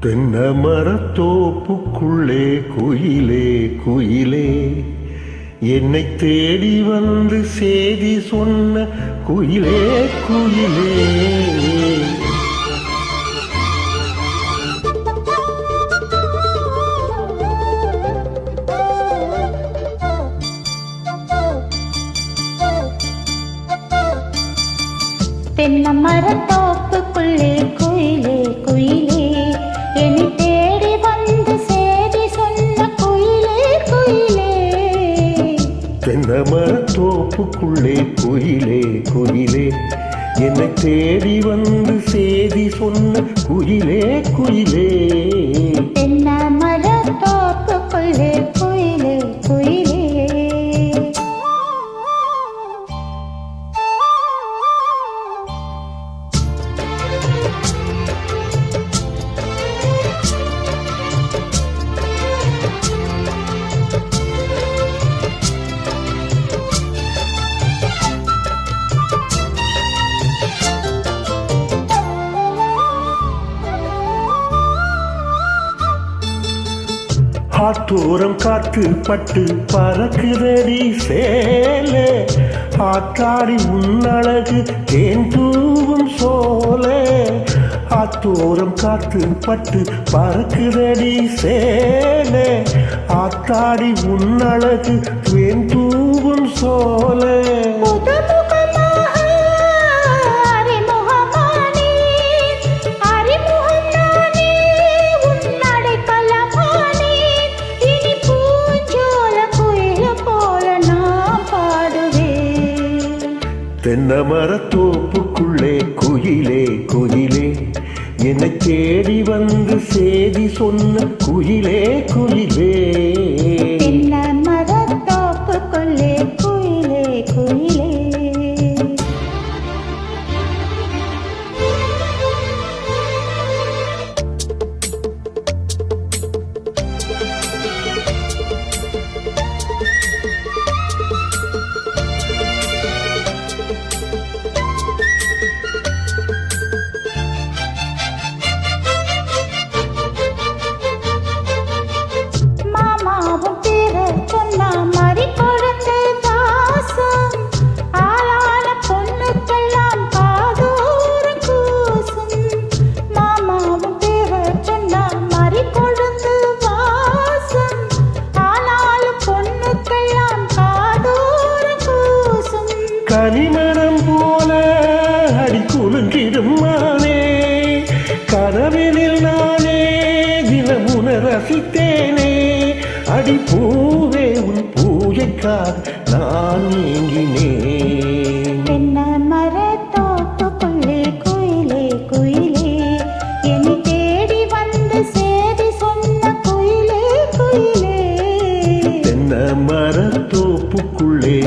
தென்னை மரத்தோப்புக்குள்ளே குயிலே குயிலே, என்னை தேடி வந்து செய்தி சொன்ன குயிலே குயிலே. தென்னை மரத்தோப்புக்குள்ளே குயிலே குயிலே, என்னை தேடி வந்து செய்தி சொன்ன குயிலே குயிலே. தென்னை மரத்தோப்புக்குள்ளே குயிலே குயிலே, என்னை தேடி வந்து செய்தி சொன்ன குயிலே குயிலே. தென்னை மரத்தோப்புக்குள்ளே குயிலே குயிலே. ஆத்தோரம் காத்து பட்டு பறக்குதடி சேலே, ஆத்தாடி உன்னழகு தேன் தூவும் சோலே. ஆத்தோரம் காத்து பட்டு பறக்குதடி சேலே, ஆத்தாடி உன்னழகு தேன் தூவும் சோலே. தென்னை மரத்தோப்புக்குள்ளே குயிலே குயிலே, என்னை தேடி வந்து செய்தி சொன்ன குயிலே குயிலே. தென்னை மரத்தோப்புக்குள்ளே குயிலே குயிலே. கனிமரம் போல அடி குலுங்கிடும் மானே, கனவினில் நானே தினமுன ரசித்தேனே. அடி பூவே உன் பூஜைக்காக நான் நீங்கினேன். தென்னை மரத்தோப்புக்குள்ளே குயிலே குயிலே, என்னை தேடி வந்து செய்தி சொன்ன குயிலே குயிலே. தென்னை மரத்தோப்புக்குள்ளே